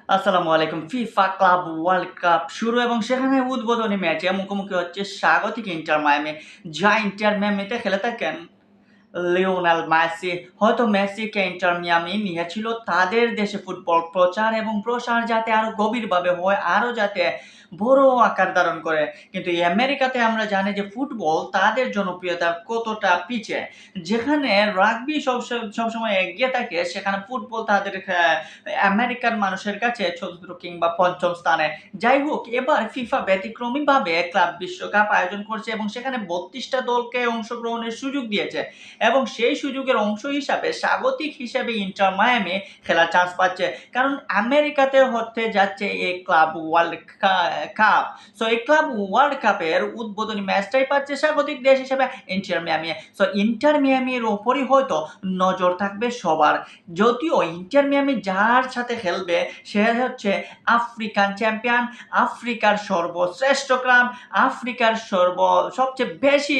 আসসালামু আলাইকুম। FIFA club world cup শুরু এবং সেখানে উদ্বোধনী ম্যাচে মুখোমুখি হচ্ছে স্বাগতিক ইন্টার মায়ামি। যা ইন্টার মায়ামিতে খেলে থাকেন লিওনেল মেসি। হয়তো মেসিকে ইন্টার মিয়ামি নিয়েছিল তাদের দেশে ফুটবল প্রচার এবং প্রসার যাতে আরো গভীরভাবে হয়, আরো যাতে বড় আকার ধারণ করে। কিন্তু এই আমেরিকাতে আমরা জানি যে ফুটবল তাদের জনপ্রিয়তা কতটা পিছে। যেখানে রাগবি সবসময় এগিয়ে থাকে, সেখানে ফুটবল তাদের আমেরিকান মানুষের কাছে চতুর্থ কিংবা পঞ্চম স্থানে। যাই হোক, এবার ফিফা ব্যতিক্রমীভাবে ক্লাব বিশ্বকাপ আয়োজন করছে এবং সেখানে 32টা দলকে অংশগ্রহণের সুযোগ দিয়েছে এবং সেই সুযোগের অংশ হিসাবে স্বাগতিক হিসেবে ইন্টার মায়ামি খেলার চান্স পাচ্ছে, কারণ আমেরিকাতে হতে যাচ্ছে এই ক্লাব ওয়ার্ল্ড কাপ। সো এই ক্লাব ওয়ার্ল্ড কাপের উদ্বোধনী ম্যাচটাই পাচ্ছে স্বাগতিক দেশ হিসেবে ইন্টার মিয়ামি। সো ইন্টার মিয়ামির ওপরই হয়তো নজর থাকবে সবার। যদিও ইন্টার মিয়ামি যার সাথে খেলবে সে হচ্ছে আফ্রিকান চ্যাম্পিয়ন, আফ্রিকার সর্বশ্রেষ্ঠ ক্লাব, আফ্রিকার সবচেয়ে বেশি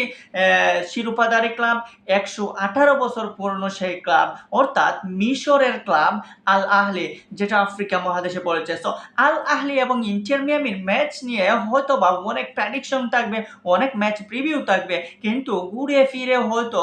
শিরোপাধারী ক্লাব, 118 বছর পুরনো সেই ক্লাব, অর্থাৎ মিশরের ক্লাব আল আহলি, যেটা আফ্রিকা মহাদেশে পড়েছে। সো আল আহলি এবং ইন্টার মিয়ামির ম্যাচ নিয়ে হয়তো বা অনেক প্রেডিকশন থাকবে, অনেক ম্যাচ প্রিভিউ থাকবে, কিন্তু ঘুরে ফিরে হয়তো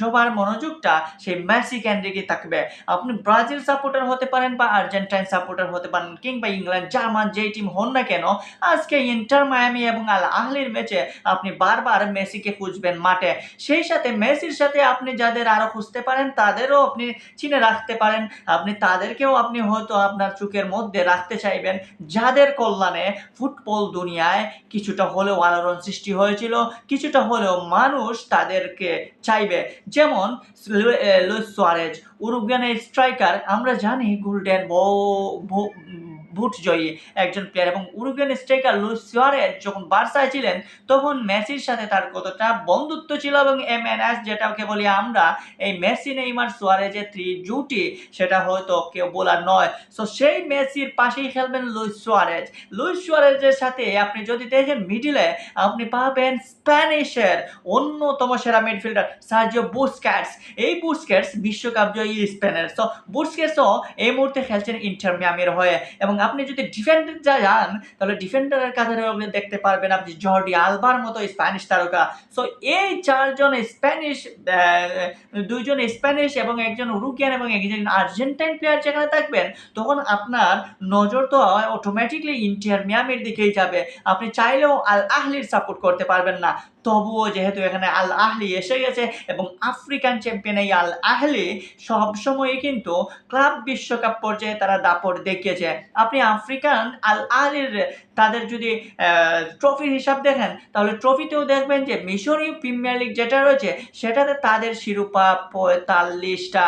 সবার মনোযোগটা সেই মেসি কেন্দ্রিকই থাকবে। আপনি ব্রাজিল সাপোর্টার হতে পারেন বা আর্জেন্টাইন সাপোর্টার হতে পারেন কিংবা ইংল্যান্ড, জার্মান, যেই টিম হন না কেন, আজকে ইন্টার মায়ামি এবং আল আহলির ম্যাচে আপনি বারবার মেসিকে খুঁজবেন মাঠে। সেই সাথে মেসির সাথে আপনি যাদের আরো খুঁজতে পারেন তাদেরও আপনি চিনে রাখতে পারেন, আপনি তাদেরকেও আপনি হয়তো আপনার চোখের মধ্যে রাখতে চাইবেন, যাদের কল্যাণে ফুটবল দুনিয়ায় কিছুটা হলেও আলোড়ন সৃষ্টি হয়েছিল, কিছুটা হলেও মানুষ তাদেরকে চাইবে। যেমন লুইস সুয়ারেজ, উরুগুয়ানের স্ট্রাইকার, আমরা জানি গোল্ডেন বুট জয়ী একজন প্লেয়ার, এবং উরুগুয়ান স্ট্রাইকার লুইস সুয়ারেজ যখন বার্সায় ছিলেন তখন মেসির সাথে তার কতটা বন্ধুত্ব ছিল, এবং এমএনএস যেটাকে বলি আমরা, এই মেসি নেইমার সুয়ারেজের জুটি, সেটা হয়তো কেউ বলার নয়। সো সেই মেসির পাশেই খেলবেন লুইস সুয়ারেজ। লুইস সুয়ারেজের সাথে আপনি যদি দেখেন মিডিলে, আপনি পাবেন স্প্যানিশের অন্যতম সেরা মিডফিল্ডার সার্জিও বুস্কেটস। এই বুস্কেটস বিশ্বকাপ জয়ী স্পেনের। সো বুস্কেটসও এই মুহূর্তে খেলছেন ইন্টার মিয়ামির হয়ে, এবং আপনি যদি ডিফেন্ডার যান তাহলে ডিফেন্ডারের কাতারে আপনি দেখতে পারবেন আপনি জর্ডি আলবার মতো স্প্যানিশ তারকা। সো এই চারজন স্প্যানিশ, দুইজন স্প্যানিশ এবং একজন উরুগুয়ান এবং একজন আর্জেন্টাইন প্লেয়ার যেখানে থাকবেন, তখন আপনার নজর তো অটোমেটিকলি ইন্টার মিয়ামির দিকেই যাবে। আপনি চাইলেও আল আহলির সাপোর্ট করতে পারবেন না, তবুও যেহেতু এখানে আল আহলি এসে গেছে এবং আফ্রিকান চ্যাম্পিয়ন এই আল আহলি সবসময়ই কিন্তু ক্লাব বিশ্বকাপ পর্যায়ে তারা দাপট দেখিয়েছে। আপনি আফ্রিকান আল আহলির তাদের যদি ট্রফির হিসাব দেখেন, তাহলে ট্রফিতেও দেখবেন যে মিশরীয় প্রিমিয়ার লিগ যেটা রয়েছে সেটাতে তাদের শিরোপা 45টা।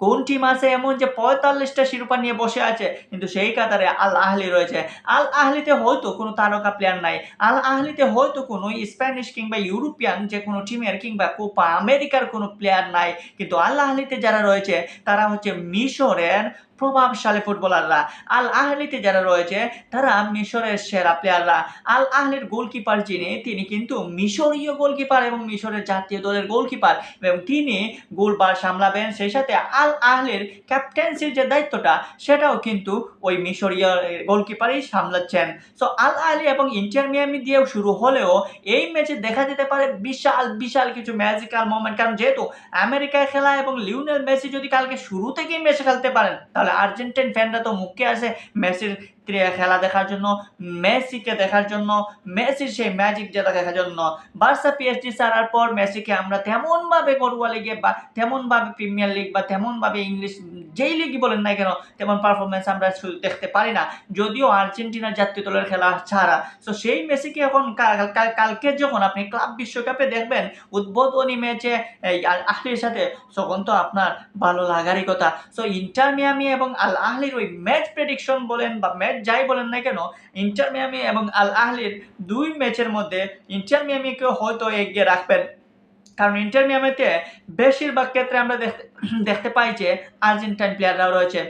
কোন টিম আছে এমন যে 45টা শিরোপা নিয়ে বসে আছে, কিন্তু সেই কাতারে আল আহলি রয়েছে। আল আহলিতে হয়তো কোনো তারকা প্লেয়ার নাই, আল আহলিতে হয়তো কোনো স্প্যানিশ কিংবা ইউরোপিয়ান যে কোনো টিমের কিংবা কোপা আমেরিকার কোনো প্লেয়ার নাই, কিন্তু আল আহলিতে যারা রয়েছে তারা হচ্ছে মিশরের প্রভাবশালী ফুটবলাররা। আল আহলিতে যারা রয়েছে তারা মিশরের সেরা প্লেয়াররা। আল আহলির গোলকিপার তিনি কিন্তু মিশরীয় গোলকিপার এবং মিশরের জাতীয় দলের গোলকিপার, এবং তিনি গোলবার সামলাবেন। সেই সাথে আল আহলির ক্যাপ্টেন্সির যে দায়িত্বটা সেটাও কিন্তু ওই মিশরীয় গোলকিপারই সামলাচ্ছেন। সো আল আহলি এবং ইন্টার মিয়ামি দিয়েও শুরু হলেও এই ম্যাচে দেখা যেতে পারে বিশাল বিশাল কিছু ম্যাজিক্যাল মোমেন্ট, কারণ যেহেতু আমেরিকায় খেলা এবং লিওনেল মেসি যদি কালকে শুরু থেকেই ম্যাচে খেলতে পারেন, তাহলে আর্জেন্টাইন ফ্যানরা তো মুখে আসে মেসির খেলা দেখার জন্য, মেসিকে দেখার জন্য, মেসির সেই ম্যাজিক যেটা দেখার জন্য। বার্সা পিএসজি ছাড়ার পর মেসিকে আমরা তেমনভাবে ঘরোয়া লিগে বা তেমনভাবে প্রিমিয়ার লিগ বা তেমনভাবে ইংলিশ যেই লিগই বলেন না কেন তেমন পারফরমেন্স আমরা দেখতে পারি না, যদিও আর্জেন্টিনার জাতীয় দলের খেলা ছাড়া। তো সেই মেসিকে এখন কালকে যখন আপনি ক্লাব বিশ্বকাপে দেখবেন উদ্বোধনী ম্যাচে আল আহলির সাথে, তখন তো আপনার ভালো লাগারই কথা। সো ইন্টার মিয়ামি এবং আল আহলির ওই ম্যাচ প্রেডিকশন বলেন বা ম্যাচ যাই বলেন না কেন, ইন্টার মিয়ামি এবং আল আহলির দুই ম্যাচের মধ্যে ইন্টার মিয়ামিকে হয়তো এগিয়ে রাখবেন, কারণ ইন্টার মিয়ামিতে বেশিরভাগ ক্ষেত্রে আমরা দেখতে পাই যে আর্জেন্টাইন প্লেয়াররাও রয়েছে।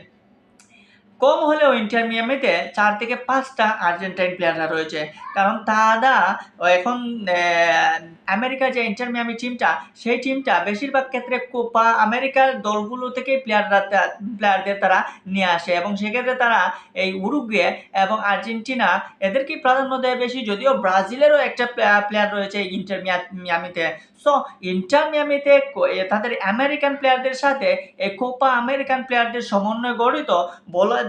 কম হলেও ইন্টার মিয়ামিতে 4 থেকে 5টা আর্জেন্টাইন প্লেয়াররা রয়েছে, কারণ তারা এখন আমেরিকার যে ইন্টার মিয়ামি টিমটা, সেই টিমটা বেশিরভাগ ক্ষেত্রে কোপা আমেরিকার দলগুলো থেকেই প্লেয়ারদের তারা নিয়ে আসে, এবং সেক্ষেত্রে তারা এই উরুগুয়ে এবং আর্জেন্টিনা এদেরকেই প্রাধান্য দেয় বেশি, যদিও ব্রাজিলেরও একটা প্লেয়ার রয়েছে ইন্টার মিয়ামিতে। সো ইন্টার মিয়ামিতে তাদের আমেরিকান প্লেয়ারদের সাথে এই কোপা আমেরিকান প্লেয়ারদের সমন্বয় গঠিত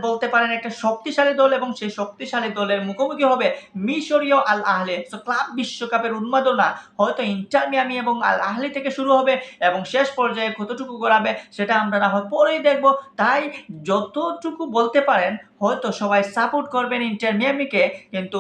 বলতে পারেন একটা শক্তিশালী দল, এবং সেই শক্তিশালী দলের মুখোমুখি হবে মিশরীয় আল আহলি। সো ক্লাব বিশ্বকাপের উন্মাদনা হয়তো ইন্টার মিয়ামি এবং আল আহলি থেকে শুরু হবে, এবং শেষ পর্যায়ে কতটুকু গড়াবে সেটা আমরা না হয় পরেই দেখব। তাই যতটুকু বলতে পারেন হয়তো সবাই সাপোর্ট করবেন ইন্টার মিয়ামিকে, কিন্তু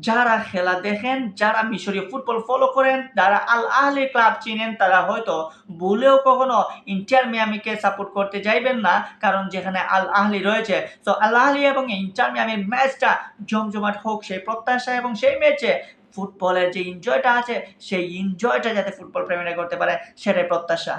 যারা খেলা দেখেন, যারা মিশরীয় ফুটবল ফলো করেন, যারা আল আহলি ক্লাব চিনেন, তারা হয়তো ভুলেও কখনো ইন্টার মিয়ামিকে সাপোর্ট করতে যাইবেন না, কারণ যেখানে আল আহলি রয়েছে। তো আল আহলি এবং ইন্টার মিয়ামির ম্যাচটা জমজমাট হোক সেই প্রত্যাশা, এবং সেই ম্যাচে ফুটবলের যে এনজয়টা আছে সেই এনজয়টা যাতে ফুটবল প্রেমীরা করতে পারে সেটাই প্রত্যাশা।